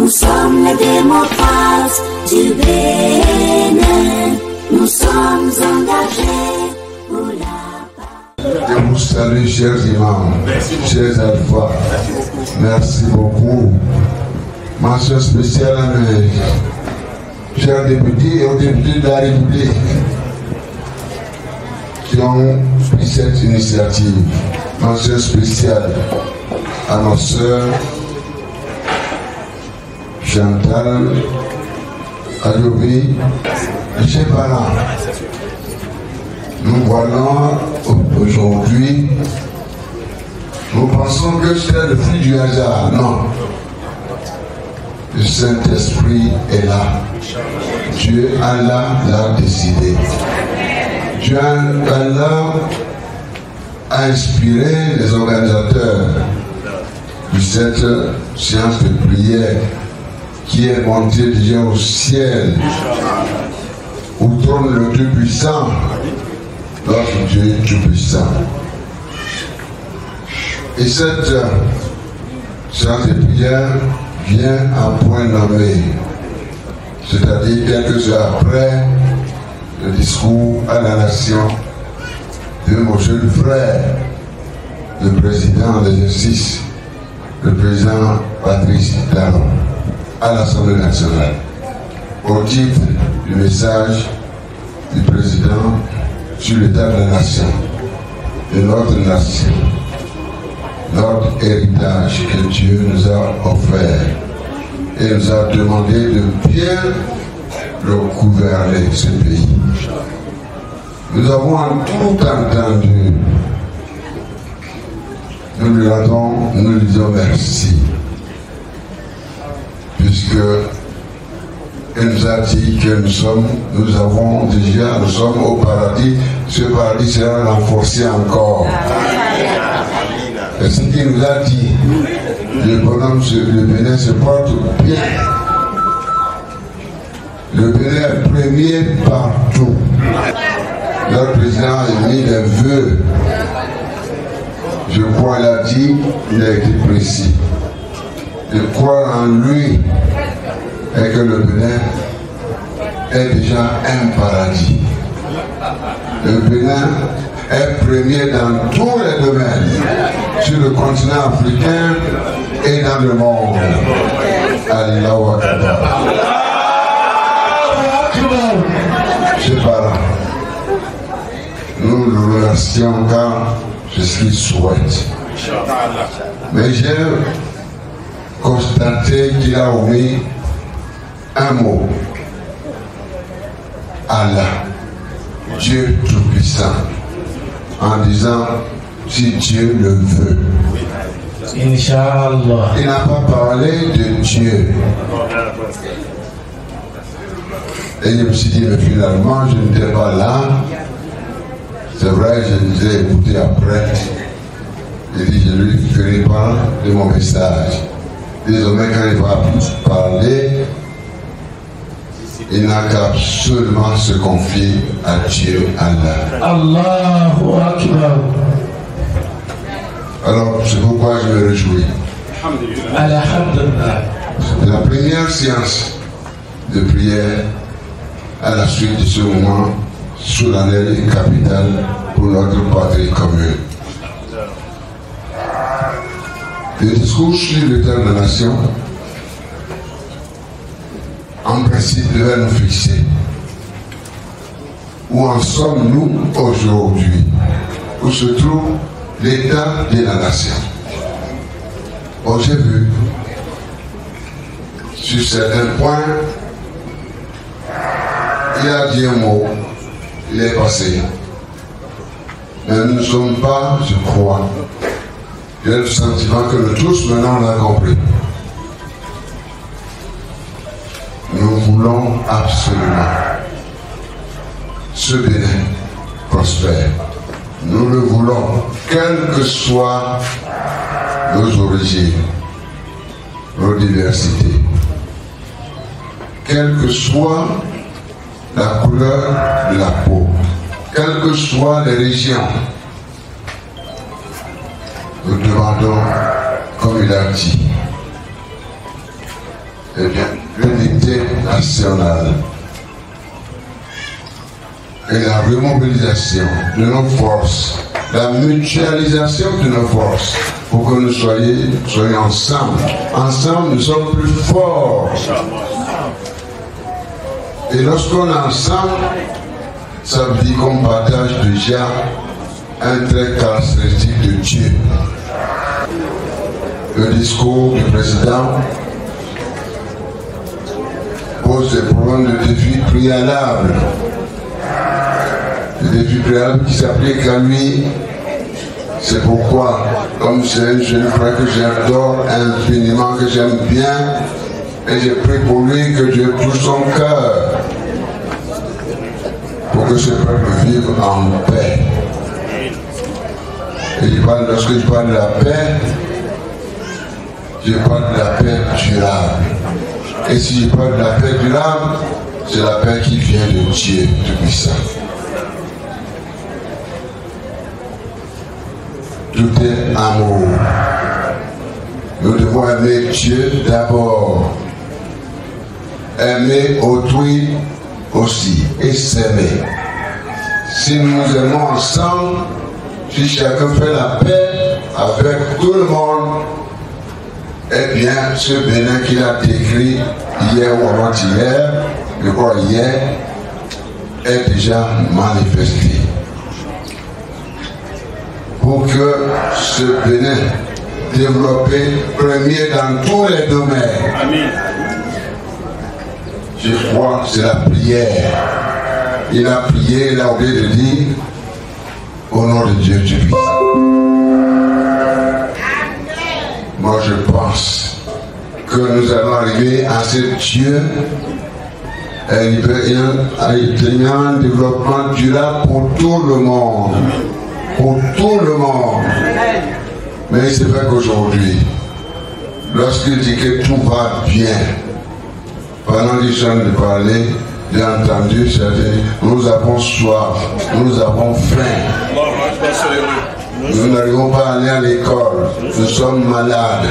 Nous sommes les démocrates du Bénin. Nous sommes engagés pour la paix. Je vous salue, chers imams, chers alphas. Merci beaucoup. Mention spéciale à mes chers députés et aux députés de la République qui ont pris cette initiative. Mention spéciale à nos sœurs Chantal, Adobe et ses parents. Nous voyons aujourd'hui, nous pensons que c'est le fruit du hasard. Non. Le Saint-Esprit est là. Dieu Allah l'a décidé. Dieu Allah a inspiré les organisateurs de cette séance de prière qui est montée déjà au ciel, où trône le Tout-Puissant, notre Dieu Tout-Puissant. Et cette séance de prière vient à point nommé, c'est-à-dire quelques heures après le discours à la nation de mon jeune frère, le président de l'exercice, le président Patrice Talon, à l'Assemblée nationale, au titre du message du président sur l'état de la nation, de notre nation, notre héritage que Dieu nous a offert et nous a demandé de bien le gouverner, ce pays. Nous avons tout entendu. Nous lui disons merci. Puisque elle nous a dit que nous sommes au paradis. Ce paradis sera renforcé encore. Et ce qu'il nous a dit, le Bénin se porte bien. Le Bénin est premier partout. Notre président a mis des vœux. Je crois qu'il a dit, il a été précis. De croire en lui et que le Bénin est déjà un paradis. Le Bénin est premier dans tous les domaines, sur le continent africain et dans le monde. Allahu Akbar. Chers parents, nous le remercions car c'est ce qu'il souhaite. Mais j'ai constaté qu'il a omis un mot. Allah, Dieu Tout-Puissant, en disant si Dieu le veut. Inch'Allah. Il n'a pas parlé de Dieu. Et je me suis dit, mais finalement, je n'étais pas là. C'est vrai, je les ai écoutés après. J'ai dit, je ne lui ferai pas de mon message. Désormais, quand il va parler, il n'a qu'absolument se confier à Dieu, Allah. Allahu Akbar. Alors, c'est pourquoi je me réjouis. Alhamdulillah. C'est la première séance de prière à la suite de ce moment solennel et capital pour notre patrie commune. Le discours sur l'état de la nation, en principe, devait nous fixer. Où en sommes-nous aujourd'hui? Où se trouve l'état de la nation? Bon, j'ai vu, sur certains points, il a dit un mot, il est passé. Mais nous ne sommes pas, je crois, j'ai le sentiment que nous tous maintenant on a compris. Nous voulons absolument ce Bénin prospère. Nous le voulons, quelles que soient nos origines, nos diversités, quelle que soit la couleur de la peau, quelles que soient les régions. Nous demandons, comme il a dit, Eh bien, l'unité nationale et la remobilisation de nos forces, la mutualisation de nos forces, pour que nous soyons ensemble. Ensemble, nous sommes plus forts. Et lorsqu'on est ensemble, ça veut dire qu'on partage déjà un trait caractéristique de Dieu. Le discours du président pose des problèmes de défis préalables. Des défis préalables qui s'appliquent à lui. C'est pourquoi, comme c'est un jeune frère que j'adore infiniment, que j'aime bien, et j'ai prié pour lui que Dieu touche son cœur pour que ce peuple vive en paix. Et lorsque je parle de la paix, je parle de la paix durable. Et si je parle de la paix durable, c'est la paix qui vient de Dieu Tout-Puissant. Tout est amour. Nous devons aimer Dieu d'abord, aimer autrui aussi et s'aimer. Si nous nous aimons ensemble, si chacun fait la paix avec tout le monde, eh bien, ce Bénin qu'il a décrit hier ou avant-hier, je crois hier, est déjà manifesté. Pour que ce Bénin développé premier dans tous les domaines. Amen. Je crois que c'est la prière. Il a prié, il a oublié de dire au nom de Dieu Tout-Puissant. Moi je pense que nous allons arriver à ce Dieu ayant un développement durable pour tout le monde. Pour tout le monde. Mais c'est vrai qu'aujourd'hui, lorsqu'il dit que tout va bien, pendant qu'ils sont de parler, j'ai entendu, nous avons soif, nous avons faim. Nous n'arrivons pas à aller à l'école, nous sommes malades.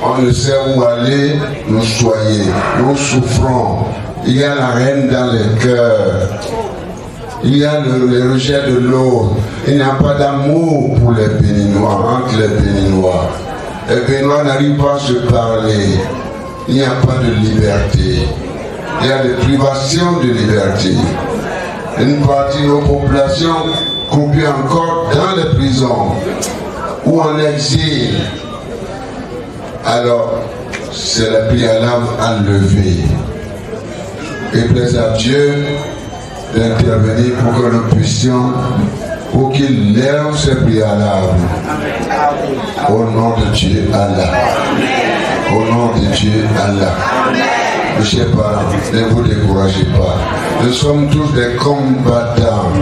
On ne sait où aller nous soigner, nous souffrons. Il y a la haine dans les cœurs. Il y a le rejet de l'autre. Il n'y a pas d'amour pour les Béninois, entre les Béninois. Les Béninois n'arrivent pas à se parler. Il n'y a pas de liberté. Il y a des privations de liberté. Une partie de nos populations croupit encore dans les prisons ou en exil. Alors, c'est la préalable à lever. Et plaise à Dieu d'intervenir pour que nous puissions, pour qu'il lève ses préalables. Au nom de Dieu, Allah. Au nom de Dieu, Allah. Ne sais pas, ne vous découragez pas. Nous sommes tous des combattants.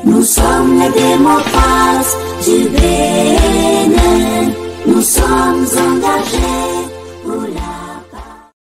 Nous sommes les démocrates du Bénin. Nous sommes engagés.